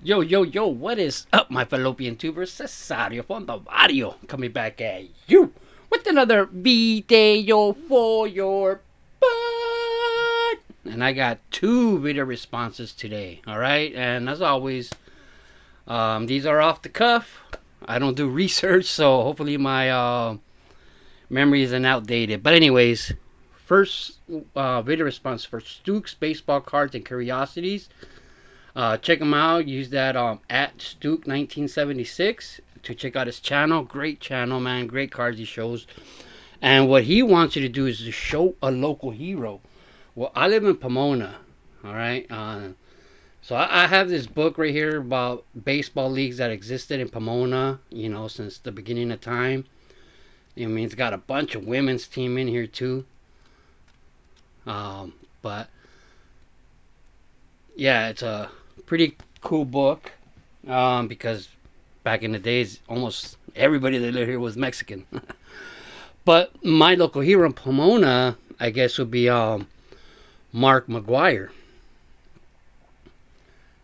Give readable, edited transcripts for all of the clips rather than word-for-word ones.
Yo, yo, yo, what is up, my fallopian tubers? Cesario Fondovario coming back at you with another video for your butt. And I got two video responses today, alright? And as always, these are off the cuff. I don't do research, so hopefully my memory isn't outdated. But, anyways, first video response for Stooks Baseball Cards and Curiosities. Check him out. Use that at Stook1976 to check out his channel. Great channel, man. Great cards he shows. And what he wants you to do is to show a local hero. Well, I live in Pomona. All right. So I have this book right here about baseball leagues that existed in Pomona. You know, since the beginning of time. I mean, it's got a bunch of women's team in here too. But yeah, it's a pretty cool book because back in the days, almost everybody that lived here was Mexican. But my local hero in Pomona, I guess, would be Mark McGwire.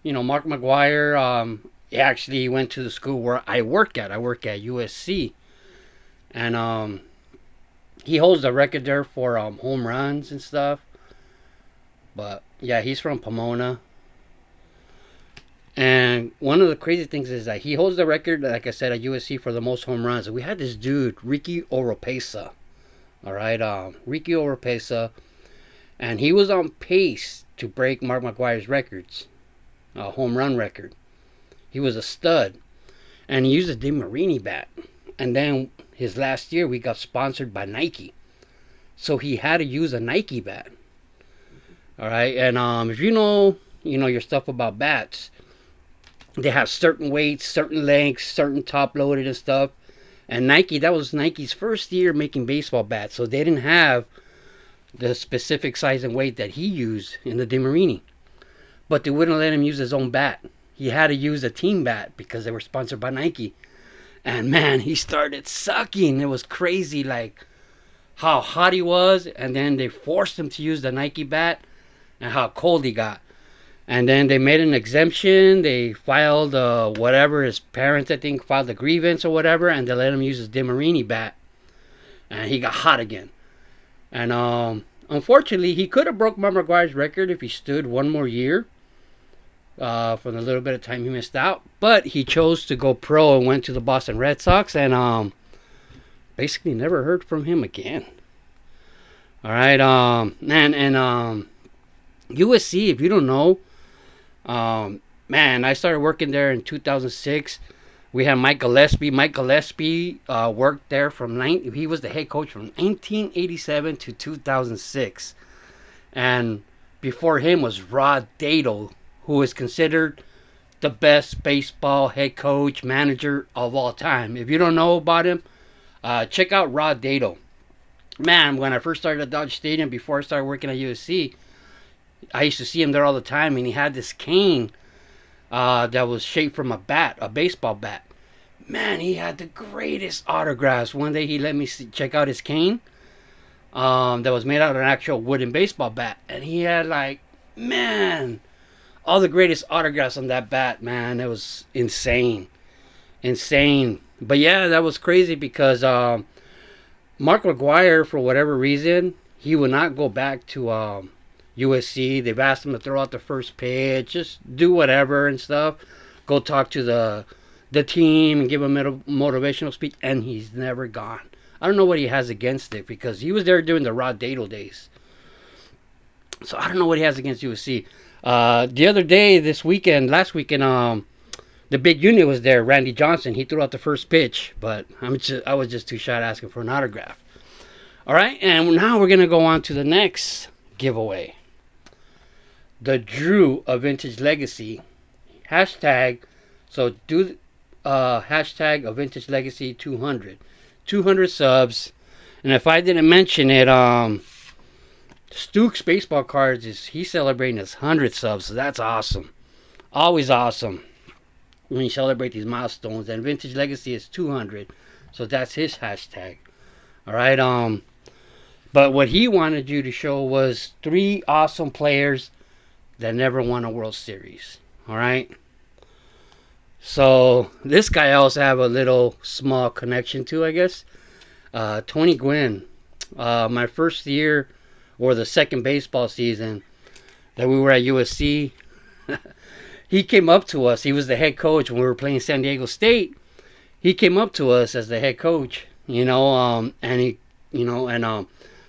You know, Mark McGwire he actually went to the school where I work at. I work at USC. And he holds the record there for home runs and stuff. But yeah, he's from Pomona. And one of the crazy things is that he holds the record, like I said, at USC for the most home runs. We had this dude, Ricky Oropesa. All right, Ricky Oropesa. And he was on pace to break Mark McGwire's records, home run record. He was a stud. And he used a DeMarini bat. And then his last year, we got sponsored by Nike. So he had to use a Nike bat. All right, and if you know your stuff about bats, they have certain weights, certain lengths, certain top loaded and stuff. And Nike, that was Nike's first year making baseball bats, so they didn't have the specific size and weight that he used in the DeMarini. But they wouldn't let him use his own bat. He had to use a team bat because they were sponsored by Nike. And man, he started sucking. It was crazy, like how hot he was, and then they forced him to use the Nike bat, and how cold he got. And then they made an exemption. They filed whatever, his parents, I think, filed a grievance or whatever, and they let him use his DeMarini bat. And he got hot again. And unfortunately, he could have broke Mark McGwire's record if he stood one more year for the little bit of time he missed out. But he chose to go pro and went to the Boston Red Sox, and basically never heard from him again. All right, and USC, if you don't know, man, I started working there in 2006. We had Mike Gillespie. Mike Gillespie worked there he was the head coach from 1987 to 2006. And before him was Rod Dado, who is considered the best baseball head coach, manager of all time. If you don't know about him, check out Rod Dado. Man, when I first started at Dodger Stadium, before I started working at USC, I used to see him there all the time, and he had this cane that was shaped from a baseball bat. Man, he had the greatest autographs. One day he let me check out his cane that was made out of an actual wooden baseball bat, and he had man, all the greatest autographs on that bat. Man, it was insane. But yeah, that was crazy because Mark McGwire, for whatever reason, he would not go back to USC. They've asked him to throw out the first pitch, just do whatever and stuff. Go talk to the team and give him a motivational speech, and he's never gone. I don't know what he has against it because he was there during the Rod Dado days. So I don't know what he has against USC. The other day, last weekend, the big unit was there. Randy Johnson, he threw out the first pitch, but I was just too shy asking for an autograph. All right, and now we're gonna go on to the next giveaway. The Drew of Vintage Legacy hashtag. So do hashtag of Vintage Legacy 200 subs. And if I didn't mention it, Stooks Baseball Cards he's celebrating his 100 subs, so that's awesome. Always awesome when you celebrate these milestones. And Vintage Legacy is 200, so that's his hashtag. All right, but what he wanted you to show was 3 awesome players that never won a World Series. All right, So this guy I also have a little small connection to, I guess. Tony Gwynn. My first year or the second baseball season that we were at USC, he came up to us. He was the head coach when we were playing San Diego State. He came up to us as the head coach, and he,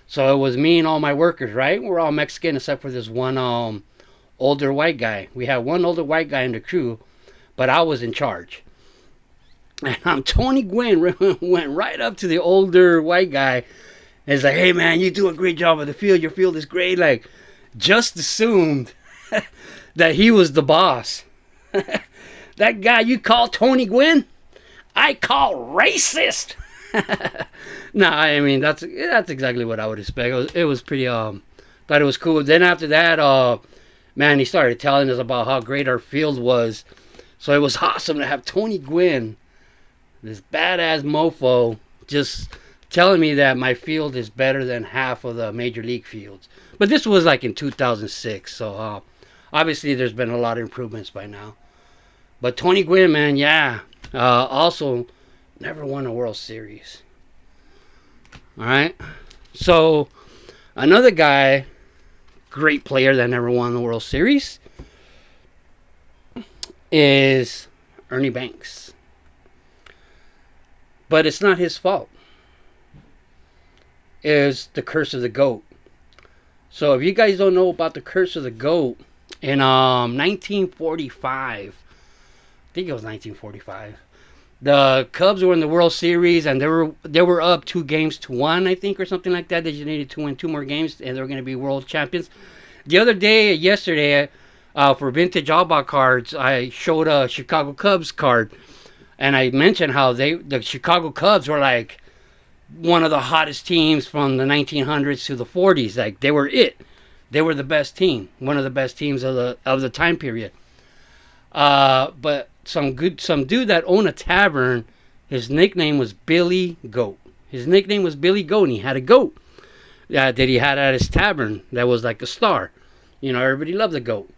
so it was me and all my workers, right? We're all Mexican except for this one older white guy. We had one older white guy in the crew, but I was in charge. And Tony Gwynn went right up to the older white guy and was like, "Hey man, you do a great job of the field. Your field is great." Like, just assumed that he was the boss. That guy you call Tony Gwynn, I call racist. No, I mean that's exactly what I would expect. It was pretty thought it was cool. Then after that, man, he started telling us about how great our field was. So it was awesome to have Tony Gwynn, this badass mofo, just telling me that my field is better than half of the major league fields. But this was like in 2006, so obviously there's been a lot of improvements by now. But Tony Gwynn, man, yeah, also never won a World Series. All right, so another guy, great player that never won the World Series, is Ernie Banks. But it's not his fault. It's the curse of the GOAT. So if you guys don't know about the curse of the GOAT, in 1945, I think it was 1945, the Cubs were in the World Series and they were up 2-1, I think, or something like that. They just needed to win 2 more games and they were going to be world champions. The other day, yesterday, for vintage all-ball cards, I showed a Chicago Cubs card, and I mentioned how the Chicago Cubs were like one of the hottest teams from the 1900s to the 40s. Like, they were it. They were the best team, one of the best teams of the time period. But some dude that owned a tavern, his nickname was Billy Goat. His nickname was Billy Goat, and he had a goat that he had at his tavern that was like a star. Everybody loved the goat.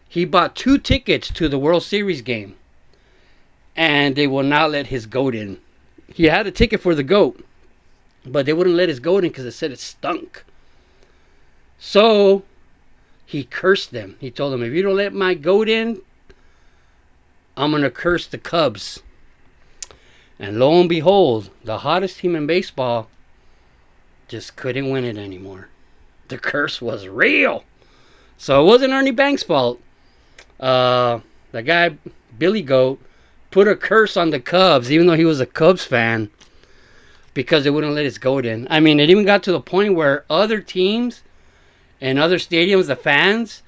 He bought 2 tickets to the World Series game, and they will not let his goat in. He had a ticket for the goat, but they wouldn't let his goat in because it said it stunk. So he cursed them. He told them, "If you don't let my goat in, I'm going to curse the Cubs." And lo and behold, the hottest team in baseball just couldn't win it anymore. The curse was real. So it wasn't Ernie Banks' fault. The guy, Billy Goat, put a curse on the Cubs, even though he was a Cubs fan, because they wouldn't let his goat in. I mean, it even got to the point where other teams and other stadiums, the fans,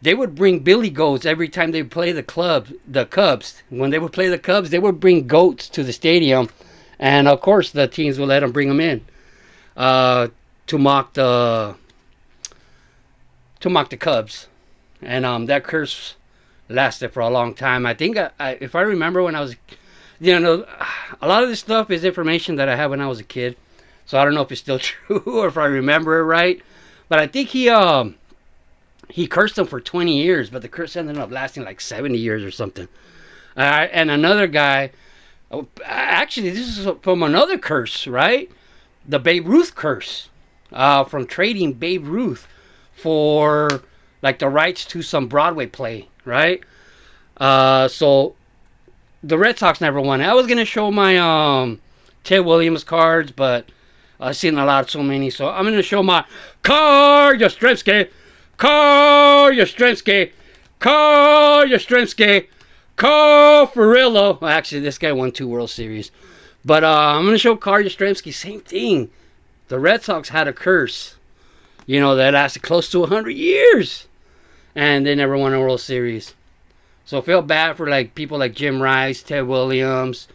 they would bring Billy Goats every time they play the Cubs. When they would play the Cubs, they would bring goats to the stadium, and of course the teams would let them bring them in to mock the Cubs, and that curse lasted for a long time. I think, if I remember when I was, a lot of this stuff is information that I had when I was a kid, so I don't know if it's still true or if I remember it right. But I think he cursed them for 20 years, but the curse ended up lasting like 70 years or something. And another guy, actually, this is from another curse, right? The Babe Ruth curse, from trading Babe Ruth for like the rights to some Broadway play, right? So the Red Sox never won. I was gonna show my Ted Williams cards, but I've seen so many, so I'm gonna show my Carl Yastrzemski, Carl Furillo. Well, actually, this guy won 2 World Series, but I'm gonna show Carl Yastrzemski. Same thing. The Red Sox had a curse, that lasted close to 100 years, and they never won a World Series. So I feel bad for like people like Jim Rice, Ted Williams,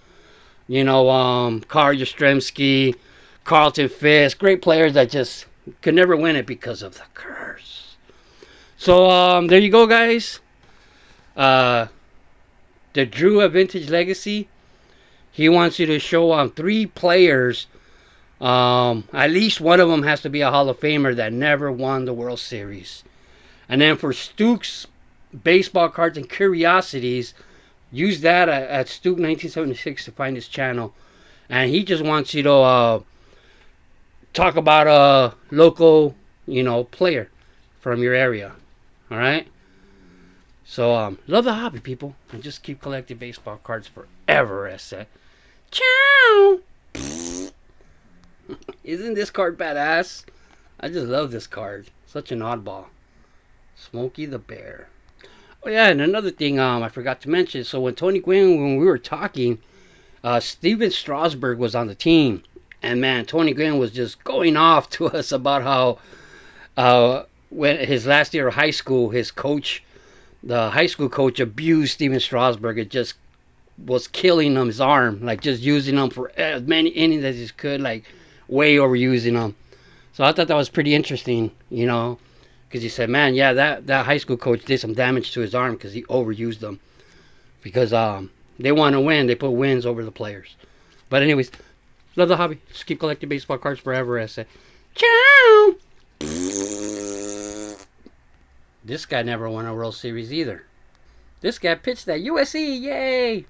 Carl Yastrzemski, Carlton Fisk, great players that just could never win it because of the curse. So there you go, guys. The Drew at Vintage Legacy, he wants you to show 3 players. At least one of them has to be a Hall of Famer that never won the World Series. And then for Stuke's baseball cards and curiosities, Use that at Stoop 1976 to find his channel, and he just wants you to talk about a local, player from your area. All right. So love the hobby, people, and just keep collecting baseball cards forever. I said. Ciao. Isn't this card badass? I just love this card. Such an oddball. Smokey the Bear. Oh yeah, and another thing I forgot to mention. So when we were talking, Steven Strasburg was on the team, and man, Tony Gwynn was just going off to us about how when his last year of high school, the high school coach, abused Steven Strasburg. It just was killing him, his arm, like just using him for as many innings as he could, like way overusing him. So I thought that was pretty interesting, because he said, man, yeah, that high school coach did some damage to his arm because he overused them. Because they want to win, they put wins over the players. But anyways, love the hobby. Just keep collecting baseball cards forever. I say, ciao. This guy never won a World Series either. This guy pitched at USC, yay!